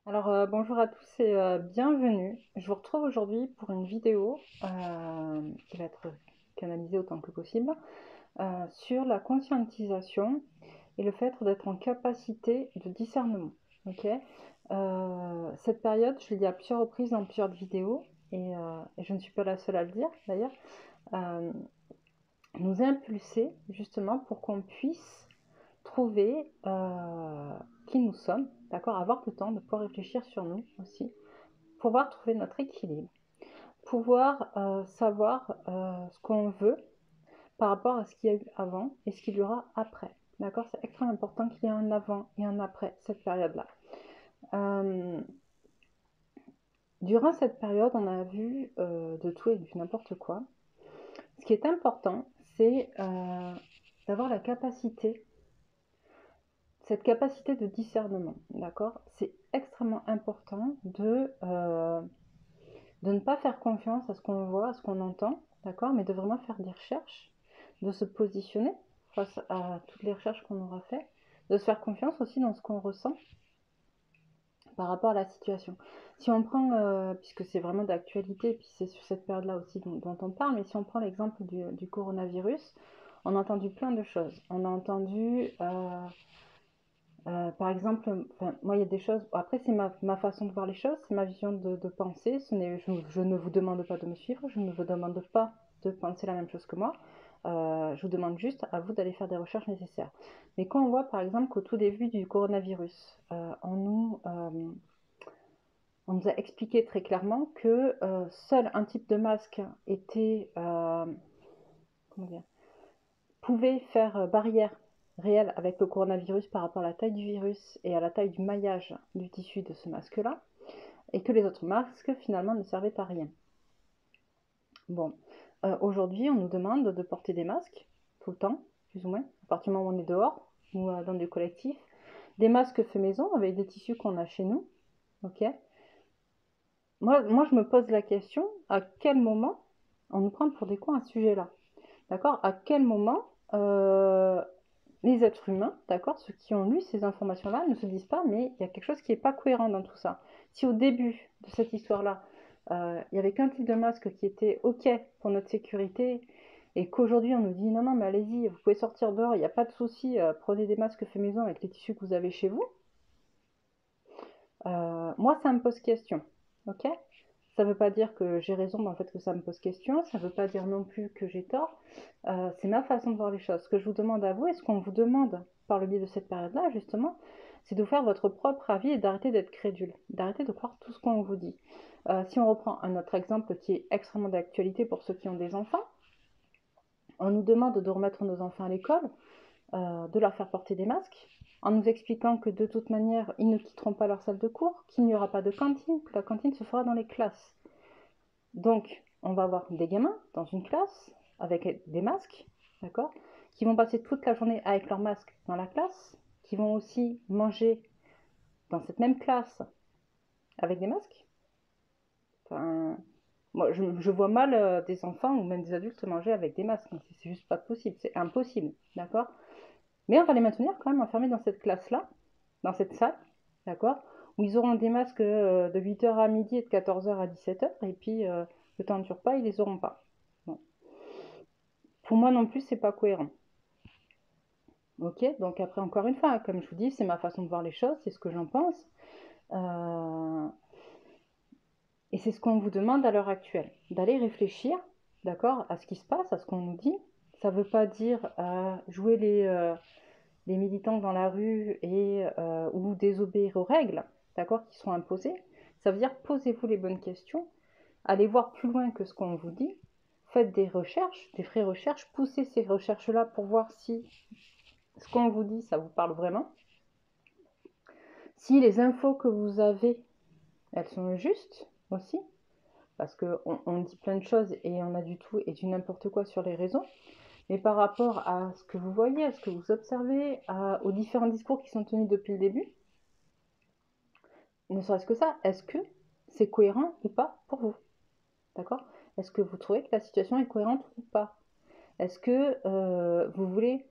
Bonjour à tous et bienvenue. Je vous retrouve aujourd'hui pour une vidéo qui va être canalisée autant que possible sur la conscientisation et le fait d'être en capacité de discernement. Ok. Cette période, je l'ai dit à plusieurs reprises dans plusieurs vidéos et je ne suis pas la seule à le dire d'ailleurs, euh, nous a impulsé justement pour qu'on puisse trouver qui nous sommes, d'accord, avoir le temps de pouvoir réfléchir sur nous aussi, pouvoir trouver notre équilibre, pouvoir savoir ce qu'on veut par rapport à ce qu'il y a eu avant et ce qu'il y aura après. D'accord. C'est extrêmement important qu'il y ait un avant et un après cette période-là. Euh, Durant cette période, on a vu de tout et du n'importe quoi. Ce qui est important, c'est d'avoir la capacité, cette capacité de discernement. D'accord. C'est extrêmement important de ne pas faire confiance à ce qu'on voit, à ce qu'on entend, d'accord, mais de vraiment faire des recherches, de se positionner face à toutes les recherches qu'on aura fait, de se faire confiance aussi dans ce qu'on ressent par rapport à la situation. Si on prend, puisque c'est vraiment d'actualité, et puis c'est sur cette période-là aussi dont on parle, mais si on prend l'exemple du coronavirus, on a entendu plein de choses. On a entendu par exemple, enfin, moi il y a des choses, après c'est ma façon de voir les choses, c'est ma vision de penser, je ne vous demande pas de me suivre, je ne vous demande pas de penser la même chose que moi, je vous demande juste à vous d'aller faire des recherches nécessaires. Mais quand on voit par exemple qu'au tout début du coronavirus, on nous a expliqué très clairement que seul un type de masque comment dire, pouvait faire barrière réelle avec le coronavirus par rapport à la taille du virus et à la taille du maillage du tissu de ce masque-là, et que les autres masques finalement ne servaient à rien. Bon, aujourd'hui on nous demande de porter des masques tout le temps, plus ou moins, à partir du moment où on est dehors ou dans des collectifs, des masques faits maison avec des tissus qu'on a chez nous, ok. Moi je me pose la question, à quel moment on nous prend pour des cons à ce sujet-là, d'accord. À quel moment les êtres humains, d'accord, ceux qui ont lu ces informations-là, ne se disent pas, mais il y a quelque chose qui n'est pas cohérent dans tout ça. Si au début de cette histoire-là, il n'y avait qu'un type de masque qui était OK pour notre sécurité, et qu'aujourd'hui on nous dit non, non, mais allez-y, vous pouvez sortir dehors, il n'y a pas de souci, prenez des masques faits maison avec les tissus que vous avez chez vous, moi ça me pose question. OK. Ça ne veut pas dire que j'ai raison dans le fait que ça me pose question, ça ne veut pas dire non plus que j'ai tort. C'est ma façon de voir les choses. Ce que je vous demande à vous, et ce qu'on vous demande par le biais de cette période-là, justement, c'est de vous faire votre propre avis et d'arrêter d'être crédule, d'arrêter de croire tout ce qu'on vous dit. Si on reprend un autre exemple qui est extrêmement d'actualité pour ceux qui ont des enfants, on nous demande de remettre nos enfants à l'école, de leur faire porter des masques, en nous expliquant que de toute manière, ils ne quitteront pas leur salle de cours, qu'il n'y aura pas de cantine, que la cantine se fera dans les classes. Donc, on va avoir des gamins dans une classe avec des masques, d'accord, qui vont passer toute la journée avec leur masque dans la classe, qui vont aussi manger dans cette même classe avec des masques. Enfin, moi, je vois mal des enfants ou même des adultes manger avec des masques. C'est juste pas possible, c'est impossible, d'accord. Mais on va les maintenir quand même enfermés dans cette classe-là, dans cette salle, d'accord, où ils auront des masques de 8h à midi et de 14h à 17h, et puis le temps du repas, ils les auront pas. Bon. Pour moi non plus, c'est pas cohérent. Ok, donc après, encore une fois, comme je vous dis, c'est ma façon de voir les choses, c'est ce que j'en pense. Euh, et c'est ce qu'on vous demande à l'heure actuelle, d'aller réfléchir, d'accord, à ce qui se passe, à ce qu'on nous dit. Ça ne veut pas dire jouer les militants dans la rue ou désobéir aux règles, d'accord, qui sont imposées. Ça veut dire posez-vous les bonnes questions, allez voir plus loin que ce qu'on vous dit, faites des recherches, des vraies recherches, poussez ces recherches-là pour voir si ce qu'on vous dit, ça vous parle vraiment. Si les infos que vous avez, elles sont justes aussi, parce qu'on dit plein de choses et on a du tout et du n'importe quoi sur les réseaux, mais par rapport à ce que vous voyez, à ce que vous observez, aux différents discours qui sont tenus depuis le début, ne serait-ce que ça, est-ce que c'est cohérent ou pas pour vous? D'accord. Est-ce que vous trouvez que la situation est cohérente ou pas? Est-ce que vous voulez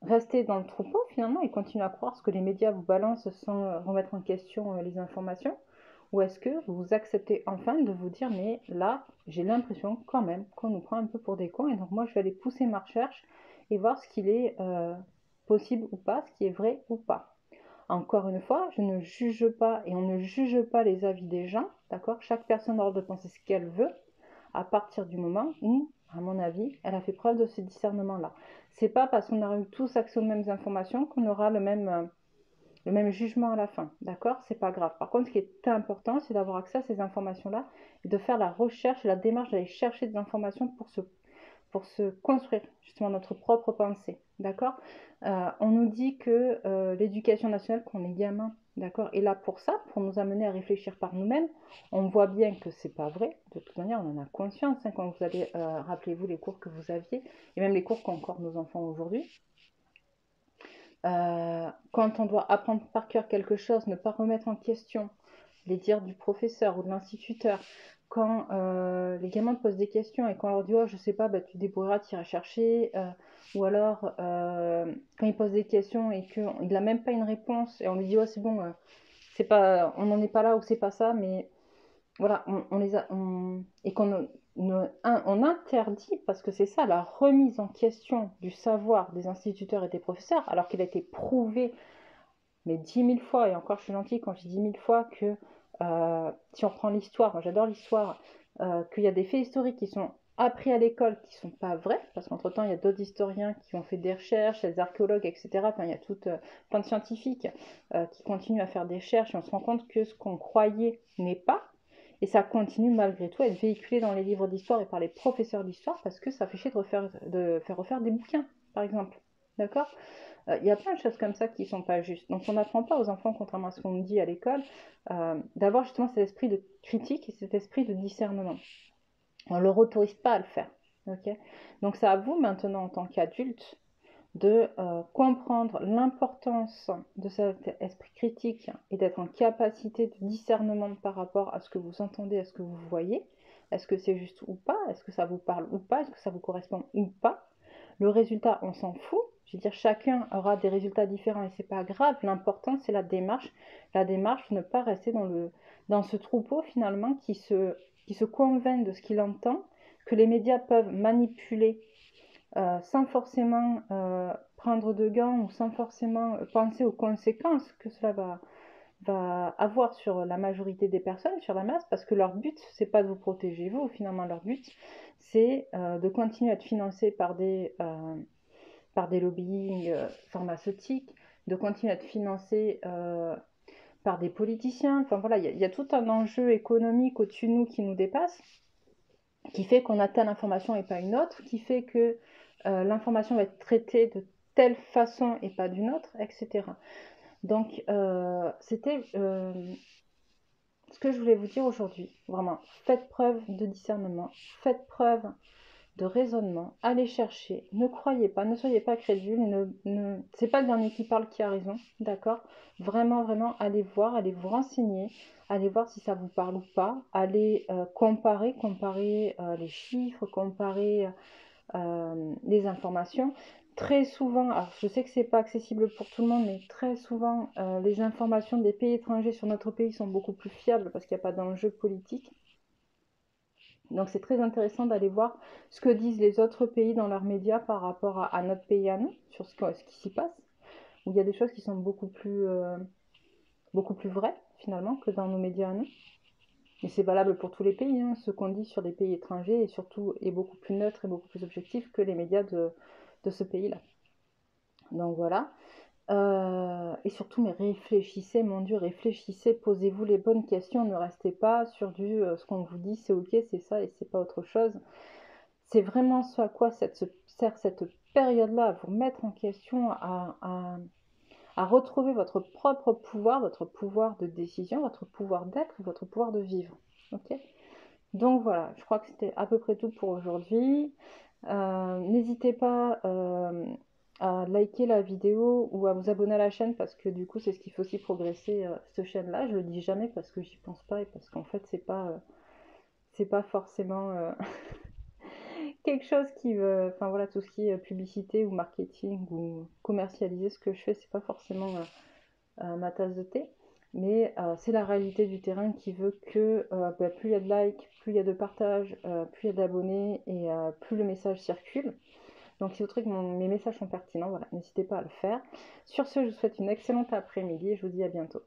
rester dans le troupeau finalement et continuer à croire ce que les médias vous balancent sans remettre en question les informations? Ou est-ce que vous acceptez enfin de vous dire, mais là, j'ai l'impression quand même qu'on nous prend un peu pour des cons, et donc moi je vais aller pousser ma recherche et voir ce qu'il est possible ou pas, ce qui est vrai ou pas. Encore une fois, je ne juge pas et on ne juge pas les avis des gens, d'accord? Chaque personne a le droit de penser ce qu'elle veut à partir du moment où, à mon avis, elle a fait preuve de ce discernement-là. C'est pas parce qu'on aura eu tous accès aux mêmes informations qu'on aura le même jugement à la fin, d'accord? C'est pas grave. Par contre, ce qui est important, c'est d'avoir accès à ces informations-là et de faire la recherche et la démarche d'aller chercher des informations pour se construire justement notre propre pensée, d'accord? On nous dit que l'éducation nationale, qu'on est gamin, d'accord, est là pour ça, pour nous amener à réfléchir par nous-mêmes. On voit bien que c'est pas vrai. De toute manière, on en a conscience hein, quand vous allez, rappelez-vous les cours que vous aviez, et même les cours qu'ont encore nos enfants aujourd'hui. Quand on doit apprendre par cœur quelque chose, ne pas remettre en question les dires du professeur ou de l'instituteur, quand les gamins posent des questions et qu'on leur dit oh je sais pas, bah, tu te débrouilleras, tu iras chercher, ou alors quand ils posent des questions et qu'il n'a même pas une réponse et on lui dit oh c'est bon, c'est pas, on n'en est pas là ou c'est pas ça, mais voilà, on les a, et on interdit, parce que c'est ça, la remise en question du savoir des instituteurs et des professeurs, alors qu'il a été prouvé, mais 10 000 fois, et encore je suis gentille quand je dis 10 000 fois, que si on prend l'histoire, moi j'adore l'histoire, qu'il y a des faits historiques qui sont appris à l'école qui ne sont pas vrais, parce qu'entre-temps il y a d'autres historiens qui ont fait des recherches, des archéologues, etc. Enfin, il y a tout plein de scientifiques qui continuent à faire des recherches et on se rend compte que ce qu'on croyait n'est pas. Et ça continue malgré tout à être véhiculé dans les livres d'histoire et par les professeurs d'histoire parce que ça fait chier de faire refaire des bouquins, par exemple. D'accord? Il y a plein de choses comme ça qui ne sont pas justes. Donc on n'apprend pas aux enfants, contrairement à ce qu'on nous dit à l'école, d'avoir justement cet esprit de critique et cet esprit de discernement. On ne leur autorise pas à le faire. Okay, donc c'est à vous maintenant en tant qu'adulte de comprendre l'importance de cet esprit critique et d'être en capacité de discernement par rapport à ce que vous entendez, à ce que vous voyez. Est-ce que c'est juste ou pas? Est-ce que ça vous parle ou pas? Est-ce que ça vous correspond ou pas? Le résultat, on s'en fout. Je veux dire, chacun aura des résultats différents et c'est pas grave. L'important, c'est la démarche. La démarche, ne pas rester dans ce troupeau finalement qui se convainc de ce qu'il entend, que les médias peuvent manipuler sans forcément prendre de gants ou sans forcément penser aux conséquences que cela va avoir sur la majorité des personnes, sur la masse, parce que leur but, c'est pas de vous protéger vous, finalement leur but, c'est de continuer à être financé par des lobbying pharmaceutiques, de continuer à être financé par des politiciens. Enfin voilà, il y a tout un enjeu économique au-dessus de nous qui nous dépasse, qui fait qu'on a telle information et pas une autre, qui fait que l'information va être traitée de telle façon et pas d'une autre, etc. Donc, c'était ce que je voulais vous dire aujourd'hui. Vraiment, faites preuve de discernement, faites preuve de raisonnement, allez chercher, ne croyez pas, ne soyez pas crédule, c'est pas le dernier qui parle qui a raison, d'accord? Vraiment, vraiment, allez voir, allez vous renseigner, allez voir si ça vous parle ou pas, allez comparer les chiffres, comparer les informations. Très souvent, alors je sais que c'est pas accessible pour tout le monde, mais très souvent, les informations des pays étrangers sur notre pays sont beaucoup plus fiables parce qu'il n'y a pas d'enjeu politique. Donc c'est très intéressant d'aller voir ce que disent les autres pays dans leurs médias par rapport à notre pays à nous, sur ce qui s'y passe, où il y a des choses qui sont beaucoup plus vraies finalement que dans nos médias à nous. Et c'est valable pour tous les pays, hein. Ce qu'on dit sur des pays étrangers et surtout est beaucoup plus neutre et beaucoup plus objectif que les médias de ce pays-là. Donc voilà. Et surtout, mais réfléchissez, mon Dieu, réfléchissez, posez-vous les bonnes questions, ne restez pas sur ce qu'on vous dit, c'est ok, c'est ça et c'est pas autre chose. C'est vraiment ce à quoi sert cette période-là, à vous remettre en question, à retrouver votre propre pouvoir, votre pouvoir de décision, votre pouvoir d'être, votre pouvoir de vivre. Ok? Donc voilà, je crois que c'était à peu près tout pour aujourd'hui. N'hésitez pas à liker la vidéo ou à vous abonner à la chaîne parce que du coup c'est ce qui fait aussi progresser cette chaîne-là. Je le dis jamais parce que j'y pense pas et parce qu'en fait c'est pas forcément quelque chose qui veut, enfin voilà, tout ce qui est publicité ou marketing ou commercialiser ce que je fais, c'est pas forcément ma tasse de thé. Mais c'est la réalité du terrain qui veut que bah, plus il y a de likes, plus il y a de partages, plus il y a d'abonnés et plus le message circule. Donc si vous trouvez que mes messages sont pertinents, voilà, n'hésitez pas à le faire. Sur ce, je vous souhaite une excellente après-midi et je vous dis à bientôt.